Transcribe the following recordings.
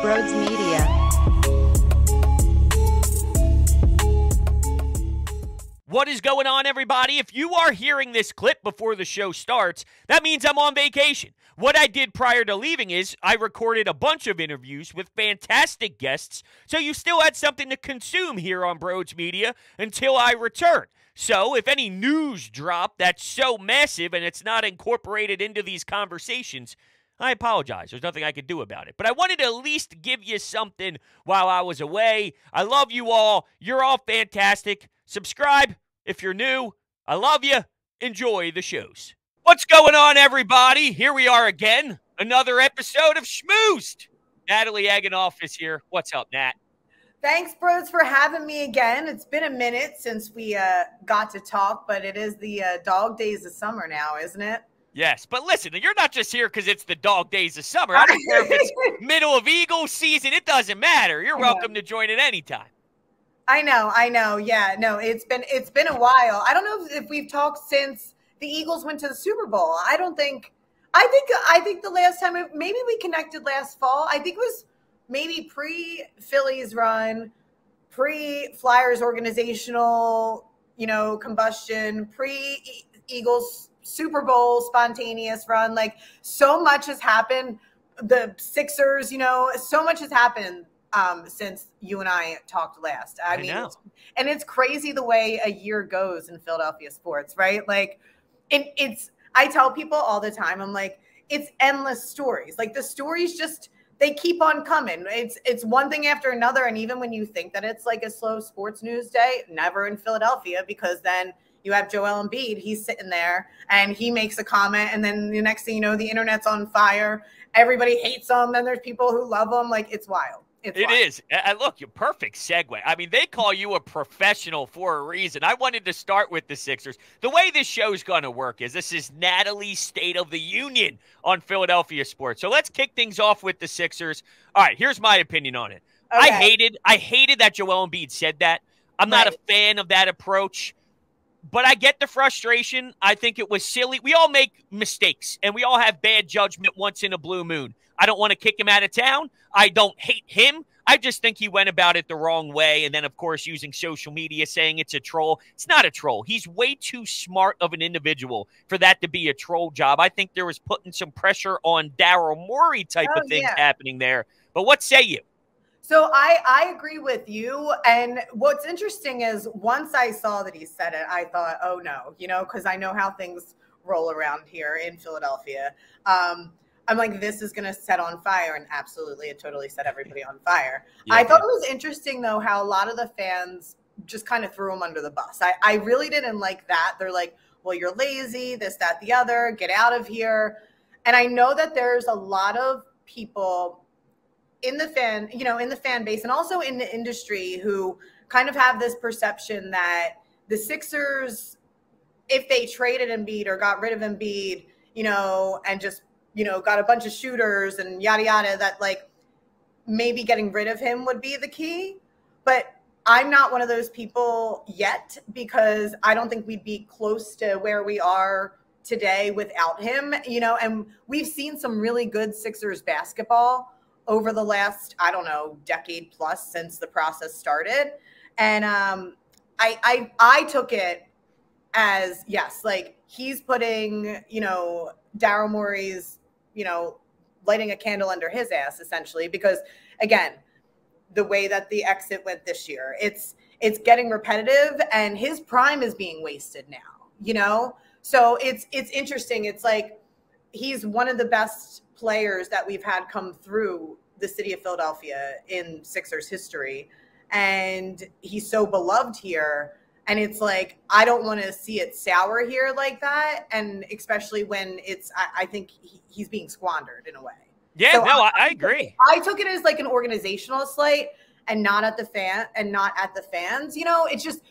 Brodes Media. What is going on, everybody? If you are hearing this clip before the show starts, that means I'm on vacation. What I did prior to leaving is I recorded a bunch of interviews with fantastic guests, so you still had something to consume here on Brodes Media until I return. So if any news drop that's so massive and it's not incorporated into these conversations, I apologize. There's nothing I could do about it. But I wanted to at least give you something while I was away. I love you all. You're all fantastic. Subscribe if you're new. I love you. Enjoy the shows. What's going on, everybody? Here we are again. Another episode of Schmoozed. Natalie Egenolf is here. What's up, Nat? Thanks, Brodes, for having me again. It's been a minute since we got to talk, but it is the dog days of summer now, isn't it? Yes, but listen, you're not just here because it's the dog days of summer. I don't care if it's middle of Eagles season. It doesn't matter. You're welcome to join at any time. I know. Yeah, no, it's been a while. I don't know if we've talked since the Eagles went to the Super Bowl. I think the last time maybe we connected last fall. I think it was maybe pre-Phillies run, pre-Flyers organizational, combustion, pre-Eagles Super Bowl spontaneous run. Like, so much has happened. The Sixers, so much has happened since you and I talked last. I mean, and it's crazy the way a year goes in Philadelphia sports, right? Like, I tell people all the time, I'm like, it's endless stories. Like, the stories just, they keep on coming. It's one thing after another. And even when you think that it's like a slow sports news day, never in Philadelphia, because then you have Joel Embiid. He's sitting there and he makes a comment, and then the next thing you know, the internet's on fire. Everybody hates him. Then there's people who love him. Like, it's wild. It is. Look, your perfect segue. I mean, they call you a professional for a reason. I wanted to start with the Sixers. The way this show's going to work is this is Natalie's State of the Union on Philadelphia sports. So let's kick things off with the Sixers. All right, here's my opinion on it. Okay. I hated that Joel Embiid said that. I'm not a fan of that approach. But I get the frustration. I think it was silly. We all make mistakes, and we all have bad judgment once in a blue moon. I don't want to kick him out of town. I don't hate him. I just think he went about it the wrong way. And then, of course, using social media saying it's a troll. It's not a troll. He's way too smart of an individual for that to be a troll job. I think there was putting some pressure on Daryl Morey type of things happening there. But what say you? So I agree with you. And what's interesting is once I saw that he said it, I thought, oh, no, because I know how things roll around here in Philadelphia. I'm like, this is going to set on fire. And absolutely, it totally set everybody on fire. Yeah, I thought it was interesting, though, how a lot of the fans just kind of threw him under the bus. I really didn't like that. They're like, well, you're lazy, this, that, the other, get out of here. And I know that there's a lot of people in the fan base and also in the industry who kind of have this perception that the Sixers, if they traded Embiid or got rid of Embiid, and just, got a bunch of shooters and yada, yada, that like maybe getting rid of him would be the key. But I'm not one of those people yet, because I don't think we'd be close to where we are today without him, and we've seen some really good Sixers basketball over the last, I don't know, decade plus since the process started. And I took it as, yes, like he's putting, Daryl Morey's, lighting a candle under his ass, essentially, because again, the way that the exit went this year, it's getting repetitive and his prime is being wasted now, So it's interesting. It's like, he's one of the best players that we've had come through the city of Philadelphia in Sixers history. And he's so beloved here. And it's like, I don't want to see it sour here like that. And especially when I think he's being squandered in a way. Yeah, so I agree. I took it as like an organizational slight and not at the fans. It's just,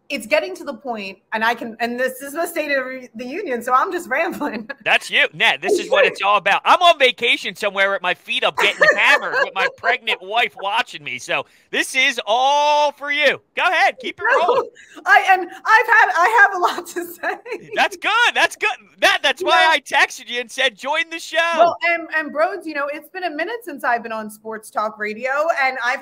it's getting to the point, and this is the State of the Union, so I'm just rambling. That's you, Nat. This is what it's all about. I'm on vacation somewhere with my feet up getting hammered with my pregnant wife watching me. So this is all for you. Go ahead. Keep it rolling. I have a lot to say. That's good. That's good. That's why I texted you and said, join the show. Well, and Brodes, it's been a minute since I've been on Sports Talk Radio, and I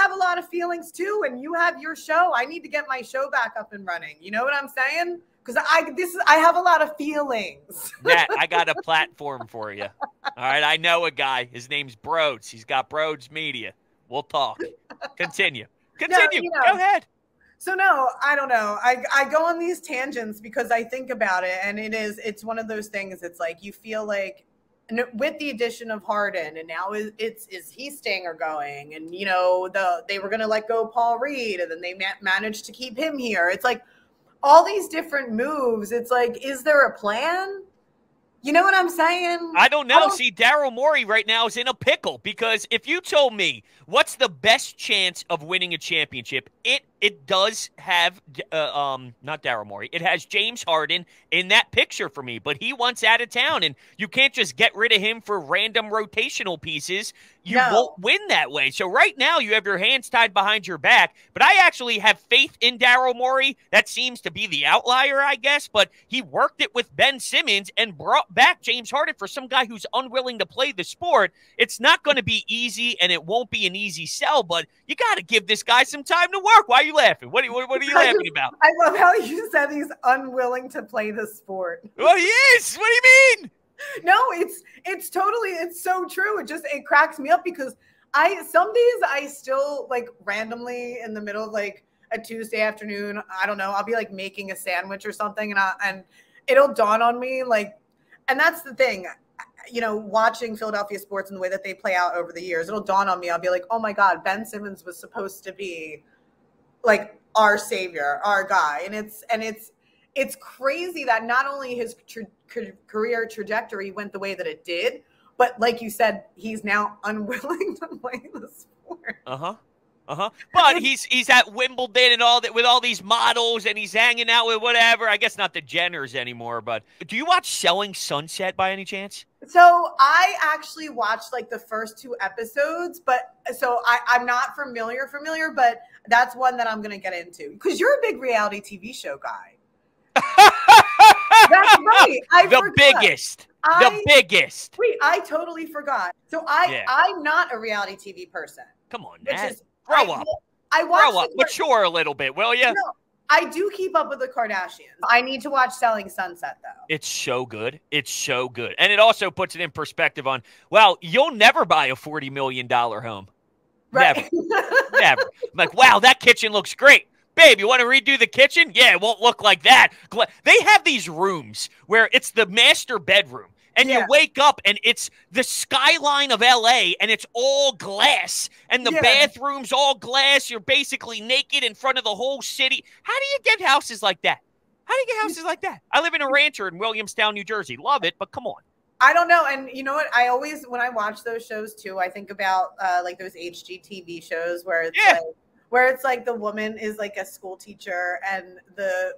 have a lot of feelings too, and you have your show. I need to get my show back up and running. You know what I'm saying? Because I have a lot of feelings. Nat, I got a platform for you. All right, I know a guy. His name's Brodes. He's got Brodes Media. We'll talk. Continue. Go ahead. So no, I don't know. I go on these tangents because I think about it, and it's one of those things. It's like you feel like, with the addition of Harden, and now is he staying or going? And they were going to let go Paul Reed, and then they managed to keep him here. It's like all these different moves. It's like, is there a plan? You know what I'm saying? I don't know. See, Daryl Morey right now is in a pickle, because if you told me what's the best chance of winning a championship, it does have not Daryl Morey. It has James Harden in that picture for me, but he wants out of town, and you can't just get rid of him for random rotational pieces. You won't win that way. So right now you have your hands tied behind your back, but I actually have faith in Daryl Morey. That seems to be the outlier, I guess, but he worked it with Ben Simmons and brought back James Harden for some guy who's unwilling to play the sport. It's not going to be easy, and it won't be an easy sell, but you got to give this guy some time to work. Why are you laughing? What are you laughing about? I love how you said he's unwilling to play the sport. Well, he is. What do you mean? No, it's totally, it's so true. It cracks me up because some days I still, like, randomly in the middle of like a Tuesday afternoon, I don't know, I'll be like making a sandwich or something, and it'll dawn on me, like, and that's the thing, watching Philadelphia sports and the way that they play out over the years, it'll dawn on me. I'll be like, oh my God, Ben Simmons was supposed to be like our savior, our guy. And it's crazy that not only his career trajectory went the way that it did, but like you said, he's now unwilling to play the sport. But he's at Wimbledon and all that with all these models, and he's hanging out with whatever. I guess not the Jenners anymore, but do you watch Selling Sunset by any chance? So I actually watched like the first 2 episodes, but so I'm not familiar, but that's one that I'm going to get into because you're a big reality TV show guy. That's right. The biggest. Wait, I totally forgot. So I'm not a reality TV person. Come on, Nat. Grow up. Grow up. Mature a little bit, will you? No, I do keep up with the Kardashians. I need to watch Selling Sunset, though. It's so good. It's so good. And it also puts it in perspective on, well, you'll never buy a $40 million home. Right. Never. I'm like, wow, that kitchen looks great. Babe, you want to redo the kitchen? Yeah, it won't look like that. They have these rooms where it's the master bedroom. And you wake up, and it's the skyline of L.A., and it's all glass. And the bathroom's all glass. You're basically naked in front of the whole city. How do you get houses like that? I live in a rancher in Williamstown, New Jersey. Love it, but come on. I don't know. And you know what? I always, when I watch those shows, too, I think about, like, those HGTV shows where it's like the woman is, like, a school teacher, and the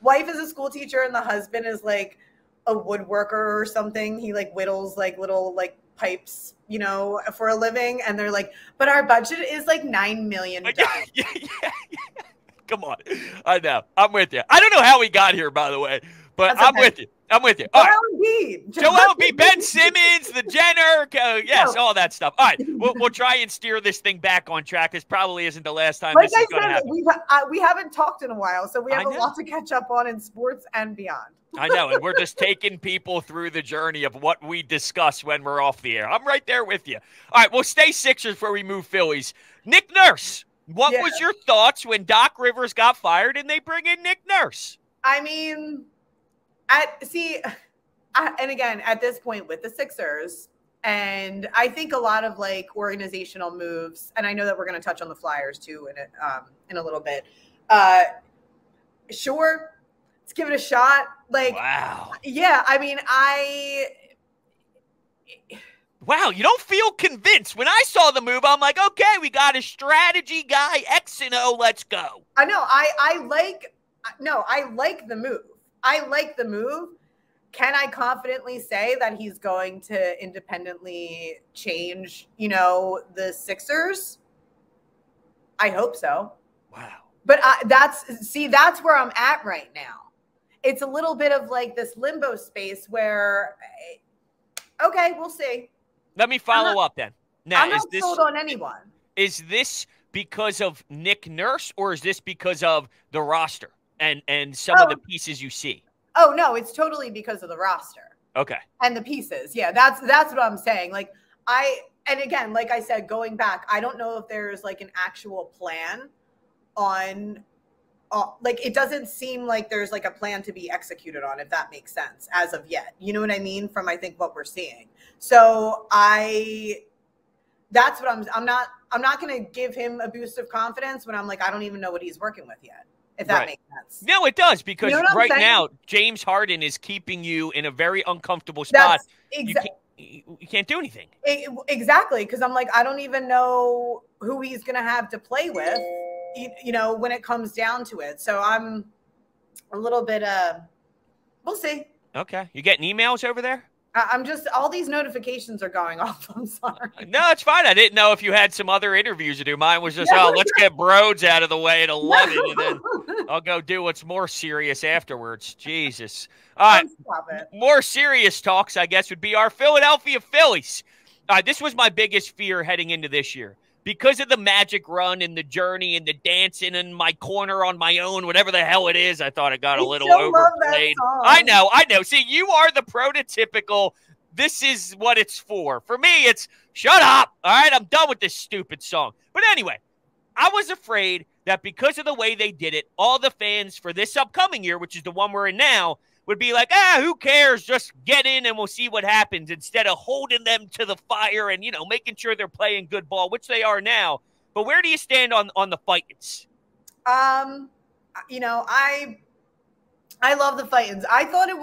wife is a school teacher, and the husband is, like, a woodworker or something. He like whittles like little like pipes, for a living. And they're like, but our budget is like $9 million. Yeah. Come on. I know. I'm with you. I don't know how we got here, by the way, but I'm with you. All right. Joel Embiid, Ben Simmons, the Jenner, all that stuff. All right, we'll try and steer this thing back on track. This probably isn't the last time this is going to happen. We haven't talked in a while, so we have a lot to catch up on in sports and beyond. I know, and we're just taking people through the journey of what we discuss when we're off the air. I'm right there with you. All right, we'll stay Sixers before we move Phillies. Nick Nurse, what was your thoughts when Doc Rivers got fired and they bring in Nick Nurse? I mean, and again, at this point with the Sixers, and I think a lot of like organizational moves, and I know that we're going to touch on the Flyers too in a little bit. Sure, let's give it a shot. Like, wow. Yeah, I mean, Wow, you don't feel convinced. When I saw the move, I'm like, okay, we got a strategy guy, X and O, let's go. I know. I like the move. I like the move. Can I confidently say that he's going to independently change, the Sixers? I hope so. Wow. But that's where I'm at right now. It's a little bit of like this limbo space where, okay, we'll see. Let me follow up then. Now, I'm not sold on anyone. Is this because of Nick Nurse, or is this because of the roster and some of the pieces you see? Oh, no, it's totally because of the roster. Okay. And the pieces. Yeah, that's what I'm saying. Like, and again, like I said, going back, I don't know if there's like an actual plan on, like, it doesn't seem like there's like a plan to be executed on, if that makes sense, as of yet. You know what I mean? From, I think, what we're seeing. So that's what I'm not going to give him a boost of confidence when I'm like, I don't even know what he's working with yet. If that makes sense. No, it does, because right now, James Harden is keeping you in a very uncomfortable spot. You can't do anything. Exactly, because I'm like, I don't even know who he's going to have to play with, when it comes down to it. So I'm a little bit, we'll see. Okay. You getting emails over there? I'm just, all these notifications are going off. I'm sorry. No, it's fine. I didn't know if you had some other interviews to do. Mine was just, let's get Brodes out of the way at 11, and then I'll go do what's more serious afterwards. Jesus. All right. More serious talks, I guess, would be our Philadelphia Phillies. This was my biggest fear heading into this year. Because of the magic run and the journey and the dancing in my corner on my own, whatever the hell it is, I thought it got a little overplayed. I know. See, you are the prototypical, this is what it's for. For me, it's shut up. All right, I'm done with this stupid song. But anyway, I was afraid that because of the way they did it, all the fans for this upcoming year, which is the one we're in now, would be like, who cares? Just get in and we'll see what happens, instead of holding them to the fire and, making sure they're playing good ball, which they are now. But where do you stand on the Fightins? I love the Fightins. I thought it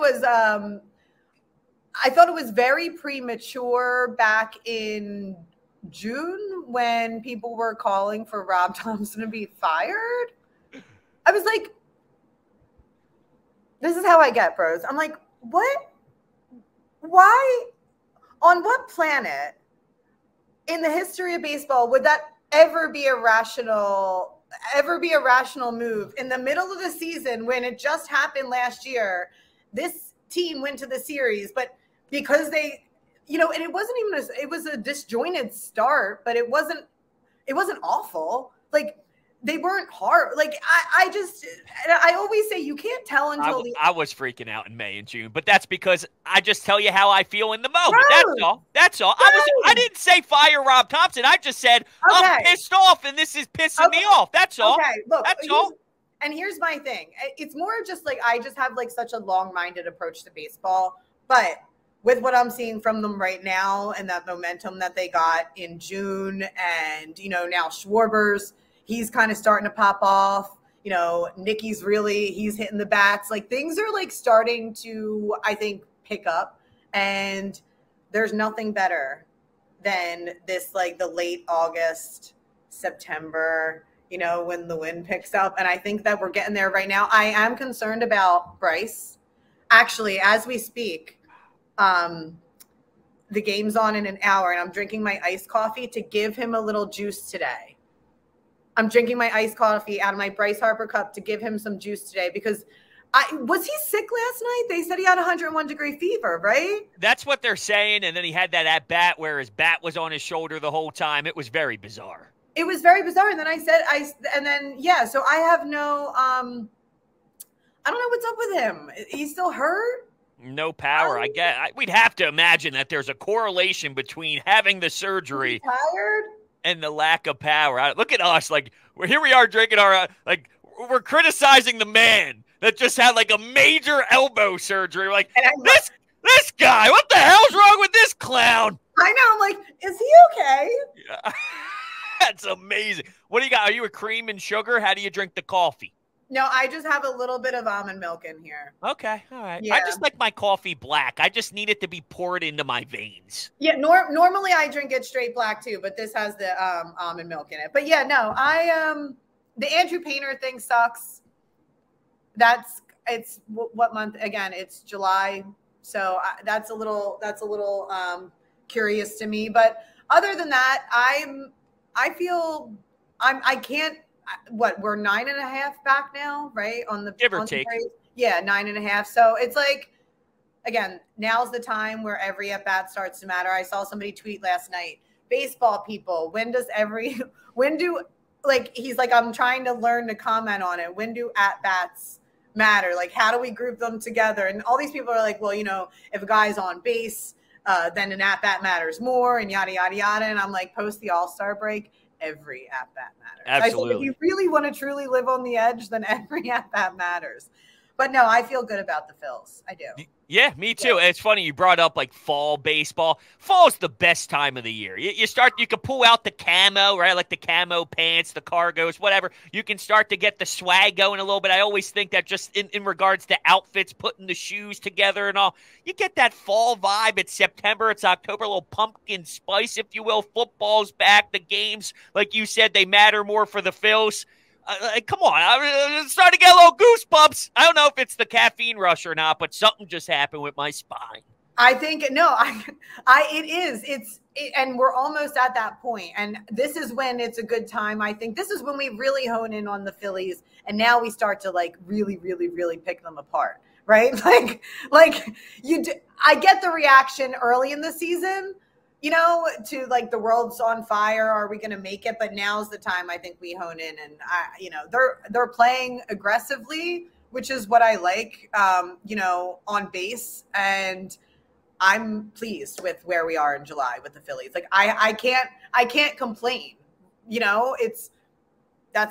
was very premature back in June when people were calling for Rob Thompson to be fired. I was like, this is how I get, bros. I'm like, what? Why? On what planet in the history of baseball would that ever be a rational move in the middle of the season when it just happened last year? This team went to the series, but because they, and it wasn't even it was a disjointed start, but it wasn't awful. Like, they weren't hard. Like, I always say you can't tell until I was freaking out in May and June, but that's because I just tell you how I feel in the moment. That's all. I didn't say fire Rob Thompson. I just said I'm pissed off and this is pissing me off. That's all. Okay, look. That's all. And here's my thing. It's more just like I just have like such a long-minded approach to baseball, but with what I'm seeing from them right now and that momentum that they got in June, and now Schwarber's, he's kind of starting to pop off. Nicky's he's hitting the bats. Like, things are like starting to, I think, pick up. And there's nothing better than this, like the late August, September, when the wind picks up. And I think that we're getting there right now. I am concerned about Bryce. Actually, as we speak, the game's on in an hour, and I'm drinking my iced coffee to give him a little juice today. I'm drinking my iced coffee out of my Bryce Harper cup to give him some juice today, because was he sick last night? They said he had 101-degree fever, right? That's what they're saying. And then he had that at bat where his bat was on his shoulder the whole time. It was very bizarre. It was very bizarre. And then so I have no, I don't know what's up with him. He's still hurt. No power. We'd have to imagine that there's a correlation between having the surgery and the lack of power. Look at us. Like, here we are drinking our, we're criticizing the man that just had like a major elbow surgery. Like, this guy, what the hell's wrong with this clown? I know. I'm like, is he okay? Yeah. That's amazing. What do you got? Are you a cream and sugar? How do you drink the coffee? No, I just have a little bit of almond milk in here. Okay, all right. Yeah. I just like my coffee black. I just need it to be poured into my veins. Yeah, normally I drink it straight black too, but this has the almond milk in it. But yeah, no, the Andrew Painter thing sucks. It's what month again? It's July, so that's a little curious to me. But other than that, I can't. What, we're 9.5 back now, right? On the give or take. Yeah, 9.5. So it's like, again, now's the time where every at bat starts to matter. I saw somebody tweet last night, baseball people, he's like, I'm trying to learn to comment on it. When do at bats matter? Like, how do we group them together? And all these people are like, well, if a guy's on base, then an at bat matters more, and yada, yada, yada. And I'm like, post the All-Star break, every at bat matters. Absolutely. I said, if you really want to truly live on the edge, then every at bat matters. But no, I feel good about the Phils. I do. Yeah, me too. It's funny you brought up like fall baseball. Fall's the best time of the year. You can pull out the camo, right? Like the camo pants, the cargos, whatever. You can start to get the swag going a little bit. I always think that just in regards to outfits, putting the shoes together and all, you get that fall vibe. It's September, it's October, a little pumpkin spice, if you will. Football's back. The games, like you said, they matter more for the Phils. Come on, I'm starting to get a little goosebumps. I don't know if it's the caffeine rush or not, but something just happened with my spine. I think it is. And we're almost at that point. And this is when it's a good time. I think this is when we really hone in on the Phillies, and now we start to like really, really, really pick them apart, right? I get the reaction early in the season, to like the world's on fire. Are we going to make it? But now's the time I think we hone in, and they're playing aggressively, which is what I like, on base. And I'm pleased with where we are in July with the Phillies. Like I can't complain. That's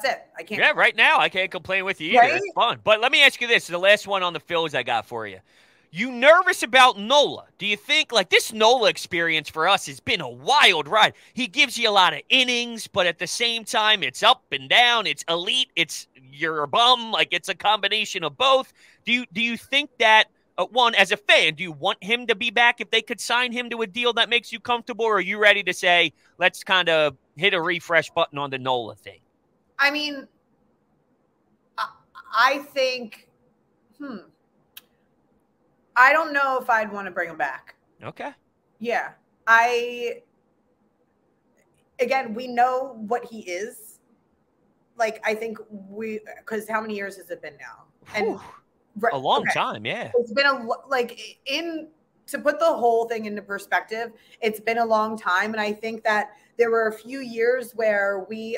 it. I can't. Yeah, right now I can't complain with you either. Right? It's fun. But let me ask you this: the last one on the Phillies I got for you. You nervous about Nola? Do you think, like, this Nola experience for us has been a wild ride? He gives you a lot of innings, but at the same time, it's up and down. It's elite. You're a bum. Like, it's a combination of both. Do you think that, one, as a fan, do you want him to be back if they could sign him to a deal that makes you comfortable? Or are you ready to say, let's kind of hit a refresh button on the Nola thing? I mean, I think, I don't know if I'd want to bring him back. Okay. Yeah. Again, we know what he is. Like, I think because how many years has it been now? And a long time, yeah. It's been to put the whole thing into perspective, it's been a long time. And I think that there were a few years where we,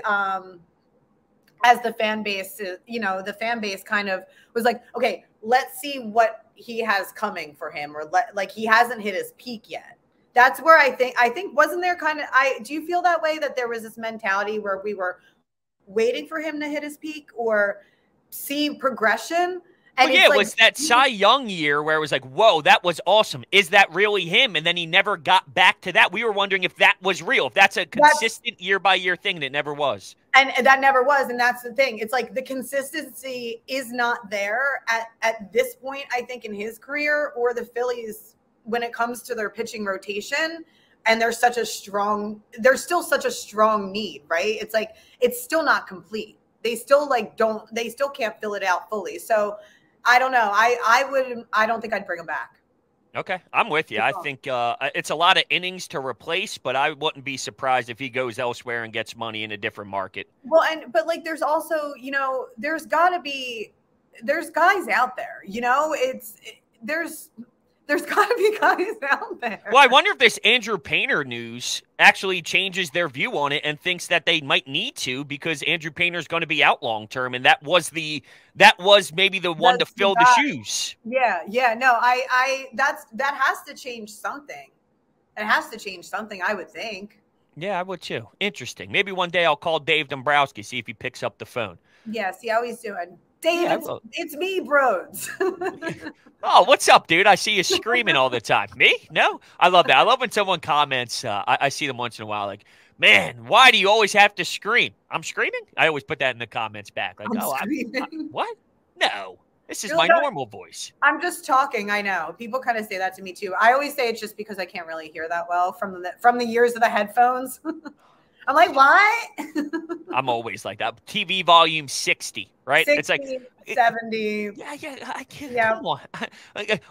as the fan base, the fan base kind of was like, okay, let's see what he has coming for him, or like he hasn't hit his peak yet. That's where I think wasn't there kind of, do you feel that way, that there was this mentality where we were waiting for him to hit his peak or see progression? And it was that Cy Young year where it was like, whoa, that was awesome. Is that really him? And then he never got back to that. We were wondering if that was real, if that's a consistent year-by-year thing, and it never was. And that never was, and that's the thing. It's like the consistency is not there at this point, I think, in his career or the Phillies when it comes to their pitching rotation. And there's still such a strong need, right? It's like it's still not complete. They still can't fill it out fully. So I don't know. I don't think I'd bring him back. Okay, I'm with you. I think it's a lot of innings to replace, but I wouldn't be surprised if he goes elsewhere and gets money in a different market. Well, but like there's also, there's guys out there, there's got to be guys out there. Well, I wonder if this Andrew Painter news actually changes their view on it and thinks that they might need to, because Andrew Painter's going to be out long term, and that was maybe the one to fill the shoes. Yeah. No, that has to change something. It has to change something, I would think. Yeah, I would too. Interesting. Maybe one day I'll call Dave Dombrowski, see if he picks up the phone. Yeah, see how he's doing. Dave, Yeah, it's me, Brodes. Oh, what's up, dude? I see you screaming all the time. Me? No? I love that. I love when someone comments. I see them once in a while, like, man, why do you always have to scream? I'm screaming? I always put that in the comments back. Like, I'm oh, screaming. what? No. This is You're my like, normal voice. I'm just talking. I know. People kind of say that to me too. I always say it's just because I can't really hear that well from the years of the headphones. I'm like, what? I'm always like that. TV volume 60, right? 60, It's like 70. Yeah, I can't. Yeah. Come on.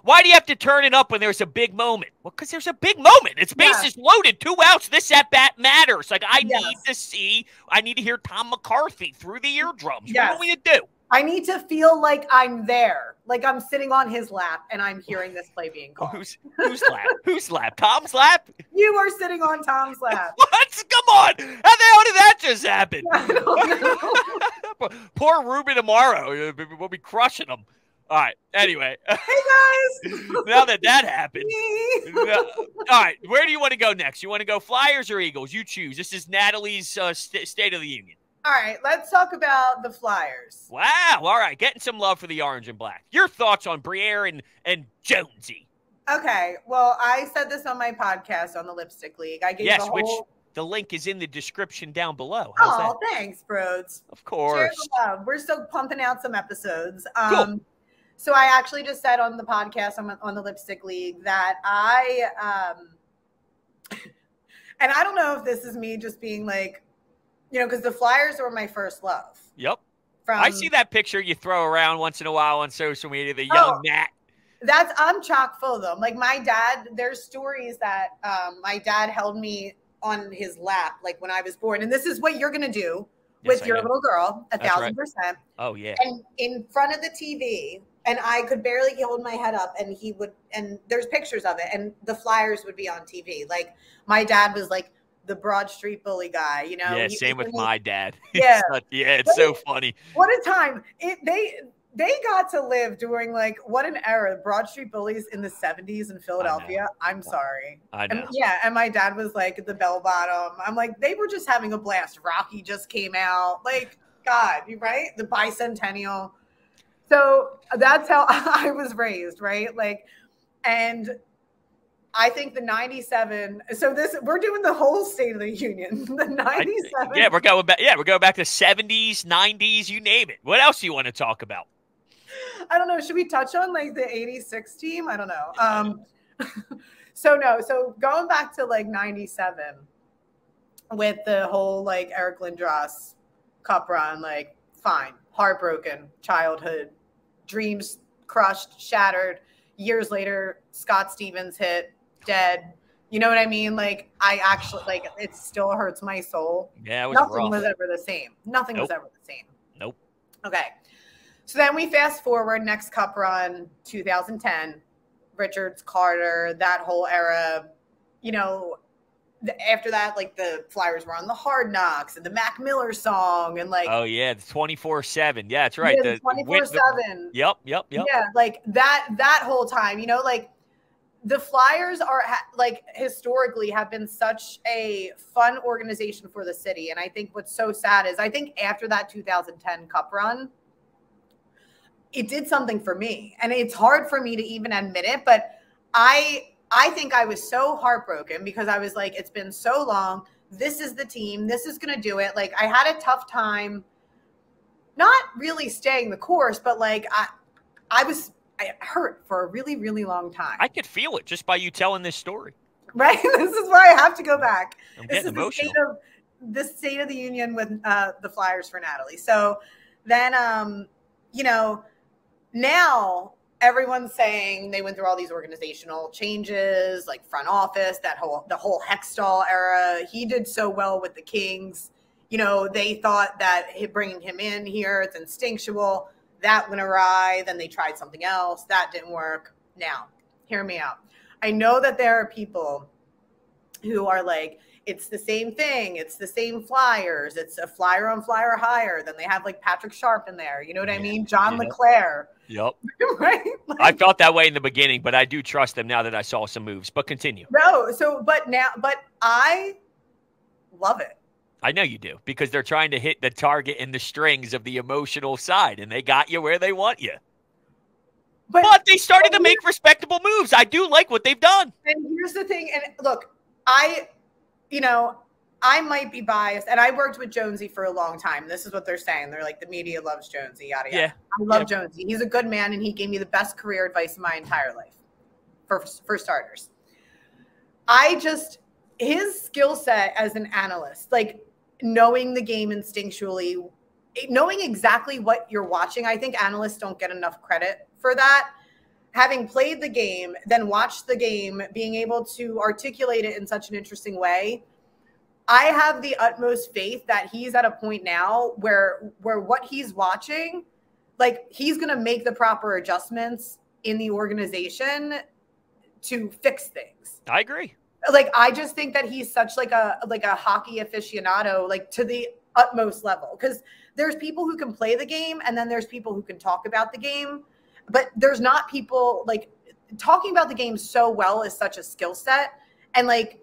Why do you have to turn it up when there's a big moment? Well, because there's a big moment. It's bases loaded, 2 outs. This at bat matters. Like I need to hear Tom McCarthy through the eardrums. What do we do? I need to feel like I'm there, like I'm sitting on his lap and I'm hearing this play being called. Whose lap? Whose lap? Tom's lap? You are sitting on Tom's lap. What? Come on. How the hell did that just happen? I don't know. Poor Ruben tomorrow. We'll be crushing him. All right. Anyway. Hey, guys. Now that happened. All right. Where do you want to go next? You want to go Flyers or Eagles? You choose. This is Natalie's State of the Union. All right, let's talk about the Flyers. Wow. All right. Getting some love for the orange and black. Your thoughts on Briere and Jonesy. Okay. Well, I said this on my podcast on the Lipstick League. I gave which the link is in the description down below. How's that? Thanks, Brodes. Of course. Share the love. We're still pumping out some episodes. Cool. So I actually just said on the podcast on the Lipstick League that and I don't know if this is me just being like, because the Flyers were my first love. Yep. I see that picture you throw around once in a while on social media, the young Nat. I'm chock full of them. Like my dad, there's stories that my dad held me on his lap, like when I was born. And this is what you're going to do with your little girl, 1,000%. Right. Oh, yeah. And in front of the TV, and I could barely hold my head up, and he would, and there's pictures of it, and the Flyers would be on TV. Like my dad was like the Broad Street bully guy, Yeah, same with my dad. Yeah. It's so funny. What a time. They got to live during what an era. Broad Street bullies in the 70s in Philadelphia. I'm sorry. I know. And my dad was like the bell bottom. I'm like, they were just having a blast. Rocky just came out. Like, God, right? The bicentennial. So that's how I was raised, right? And I think the 97. So we're doing the whole State of the Union. The 97. We're going back. Yeah, we're going back to 70s, 90s, you name it. What else do you want to talk about? I don't know. Should we touch on the 86 team? I don't know. So going back to 97 with the whole Eric Lindros cup run, fine, heartbroken, childhood, dreams crushed, shattered. Years later, Scott Stevens hit, dead. You know what I mean? I actually it still hurts my soul. Yeah, it was Nothing rough. was ever the same. Nothing was ever the same. Nope. Okay. So then we fast forward, next cup run, 2010, Richards, Carter, that whole era. After that, the Flyers were on the Hard Knocks and the Mac Miller song and oh yeah, the 24/7. Yeah, that's right. Yeah, the 24/7. Yep. Yeah, that whole time, the Flyers are historically have been such a fun organization for the city. And I think what's so sad is I think after that 2010 Cup run, it did something for me. And it's hard for me to even admit it, but I think I was so heartbroken because I was like, it's been so long. This is the team. This is going to do it. I had a tough time, not really staying the course, but I hurt for a really, really long time. I could feel it just by you telling this story. Right? This is where I have to go back. I'm this getting is emotional. The State of the Union with the Flyers for Natalie. So then, now everyone's saying they went through all these organizational changes, front office, the whole Hextall era. He did so well with the Kings. They thought that bringing him in here, it's instinctual. That went awry. Then they tried something else. That didn't work. Now, hear me out. I know that there are people who are it's the same thing. It's the same Flyers. It's a flyer on flyer higher. Then they have Patrick Sharp in there. You know what I mean? John LeClaire. Yep. Right? I felt that way in the beginning, but I do trust them now that I saw some moves. But continue. No. But I love it. I know you do, because they're trying to hit the target and the strings of the emotional side, and they got you where they want you. But they started to make respectable moves. I do like what they've done. And here's the thing. And look, you know, I might be biased, and I worked with Jonesy for a long time. This is what they're saying. They're like, the media loves Jonesy, yada, yada. Yeah. I love Jonesy. He's a good man, and he gave me the best career advice in my entire life, for starters. His skill set as an analyst, like knowing the game instinctually, knowing exactly what you're watching. I think analysts don't get enough credit for that. Having played the game, then watched the game, being able to articulate it in such an interesting way. I have the utmost faith that he's at a point now where what he's watching, like, he's going to make the proper adjustments in the organization to fix things. I agree. Like, I just think that he's such like a hockey aficionado, like, to the utmost level. Because there's people who can play the game, and then there's people who can talk about the game. But there's not people, like, talking about the game so well is such a skill set. And, like,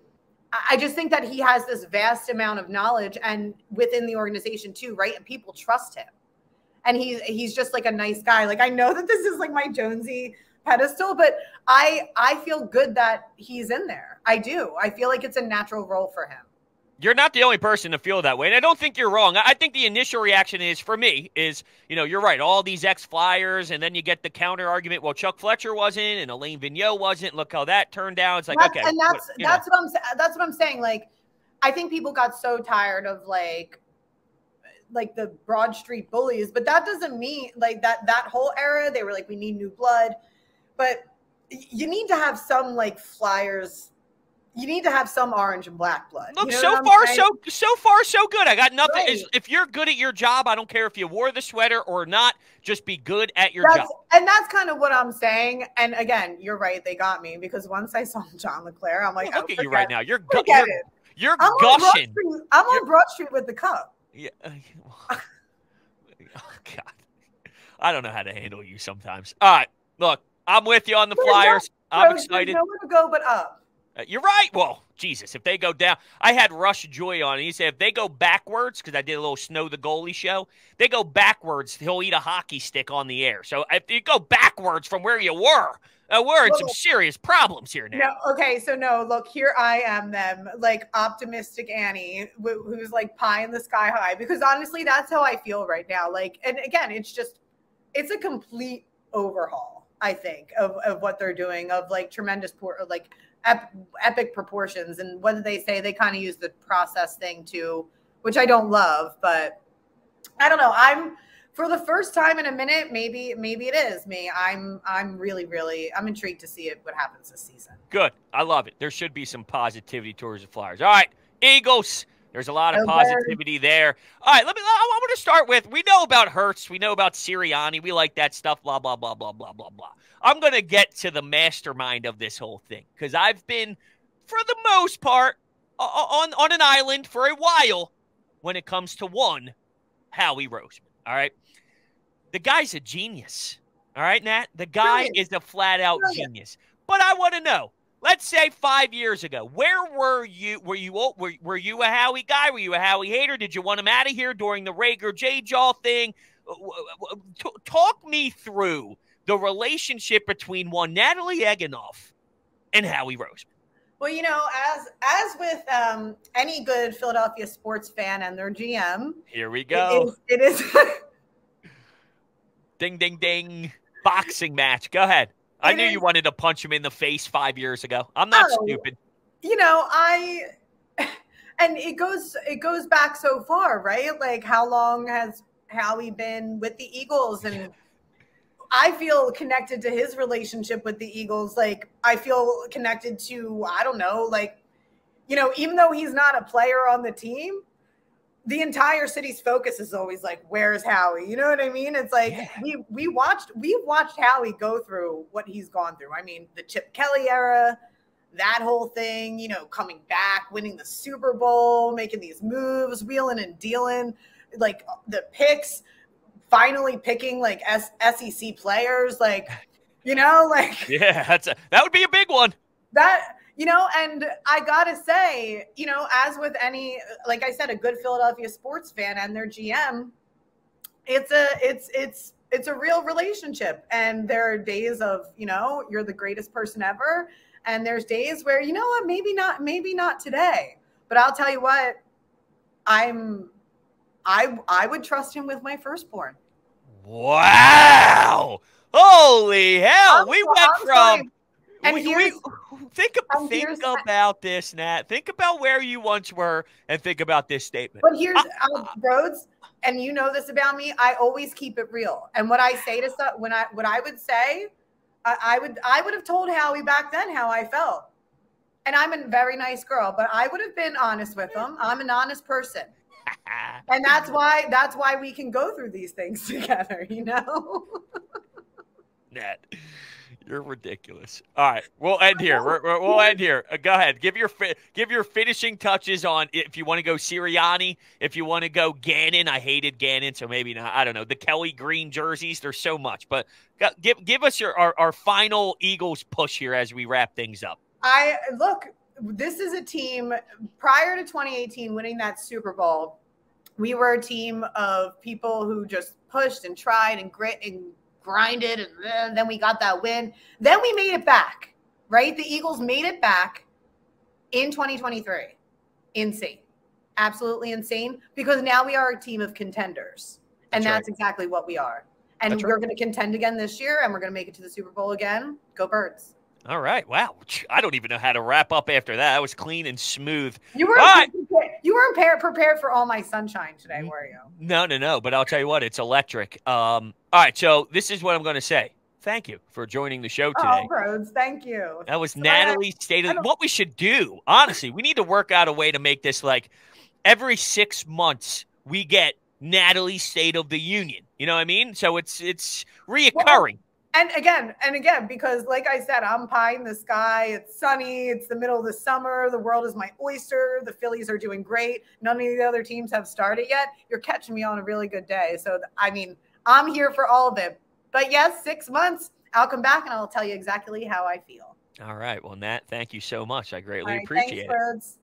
I just think that he has this vast amount of knowledge, and within the organization too, right? And people trust him. And he's just like a nice guy. Like, I know that this is like my Jonesy pedestal, but I feel good that he's in there. I do. I feel like it's a natural role for him. You're not the only person to feel that way, and I don't think you're wrong. I think the initial reaction is, for me, is, you know, you're right, all these ex-Flyers, and then you get the counter argument, well, Chuck Fletcher wasn't, and Alain Vigneault wasn't. Look how that turned out. It's like, okay. And that's what I'm saying. Like, I think people got so tired of, like the Broad Street bullies, but that doesn't mean, like, that whole era, they were like, we need new blood. But you need to have some, like, Flyers. You need to have some orange and black blood. Look, you know so far, so good. I got nothing. Right. If you're good at your job, I don't care if you wore the sweater or not. Just be good at your job. And that's kind of what I'm saying. And again, you're right. They got me, because once I saw John LeClaire, I'm like, look at you right now. You're gushing. I'm on Broad Street with the cup. Yeah. Oh, God. I don't know how to handle you sometimes. All right. Look, I'm with you on the Flyers. I'm excited. There's nowhere to go but up. You're right. Well, Jesus, if they go down, I had Rush Joy on, and he said if they go backwards, because I did a little Snow the Goalie show, they go backwards, he'll eat a hockey stick on the air. So if you go backwards from where you were, we're in some serious problems here now. No, okay, so no, look, here I am then, like, optimistic Annie, who's like pie in the sky high, because honestly, that's how I feel right now. Like, and again, it's a complete overhaul, I think, of what they're doing, of like tremendous epic proportions. And what did they say? They kind of use the process thing too, which I don't love, but I don't know. I'm, for the first time in a minute, maybe it is me. I'm I'm intrigued to see what happens this season. Good. I love it. There should be some positivity towards the Flyers. All right, Eagles. There's a lot of positivity there. All right, I want to start with, we know about Hurts. We know about Sirianni. We like that stuff, blah, blah, blah, blah, blah, blah, blah. I'm going to get to the mastermind of this whole thing, because I've been, for the most part, on an island for a while when it comes to one, Howie Roseman. All right? The guy's a genius. All right, Nat? The guy is a flat-out genius. But I want to know, let's say 5 years ago, where were you? Were you a Howie guy? Were you a Howie hater? Did you want him out of here during the Rager J-Jaw thing? Talk me through the relationship between one Natalie Egenolf and Howie Roseman. Well, you know, as with any good Philadelphia sports fan and their GM, here we go. It is ding, ding, ding. Boxing match. Go ahead. I knew you wanted to punch him in the face 5 years ago. I'm not stupid. You know, and it goes back so far, right? Like, how long has Howie been with the Eagles? And I feel connected to his relationship with the Eagles. Like, I feel connected to, I don't know, like, you know, even though he's not a player on the team, the entire city's focus is always like, where's Howie? You know what I mean? It's like, we've watched Howie go through what he's gone through. I mean, the Chip Kelly era, that whole thing, you know, coming back, winning the Super Bowl, making these moves, wheeling and dealing, like the picks, finally picking like SEC players, like, you know, like, yeah, that would be a big one. That, And I gotta say, as with any, like I said, a good Philadelphia sports fan and their GM, it's a real relationship. And there are days of, you're the greatest person ever. And there's days where, you know what, maybe not today. But I'll tell you what, I would trust him with my firstborn. Wow. Holy hell. We went from think about this, Nat. Think about where you once were and think about this statement. But here's Brodes, and you know this about me. I always keep it real. And what I say to what I would say, I would have told Howie back then how I felt. And I'm a very nice girl, but I would have been honest with him. I'm an honest person. And that's why we can go through these things together, Nat, you're ridiculous. All right, we'll end here. We'll end here. Go ahead. Give your finishing touches on if you want to go Sirianni, if you want to go Gannon. I hated Gannon, so maybe not. I don't know. The Kelly green jerseys. There's so much, but give us our final Eagles push here as we wrap things up. This is a team prior to 2018 winning that Super Bowl. We were a team of people who just pushed and tried and grit and grinded, and then we got that win. Then we made it back, right? The Eagles made it back in 2023. Insane. Absolutely insane, because now we are a team of contenders, and that's exactly what we are. And we're going to contend again this year, and we're going to make it to the Super Bowl again. Go Birds. All right. Wow. I don't even know how to wrap up after that. That was clean and smooth. You weren't prepared for all my sunshine today, were you? No. But I'll tell you what, it's electric. All right. So this is what I'm going to say. Thank you for joining the show today. Oh, Brodes, thank you. That was Natalie stated. What we should do, honestly, we need to work out a way to make this like every 6 months we get Natalie State of the Union. You know what I mean? So it's reoccurring. And again, because like I said, I'm pie in the sky. It's sunny. It's the middle of the summer. The world is my oyster. The Phillies are doing great. None of the other teams have started yet. You're catching me on a really good day. So, I'm here for all of it. But yes, 6 months, I'll come back and I'll tell you exactly how I feel. All right. Well, Nat, thank you so much. I greatly appreciate it. Thanks, Brodes.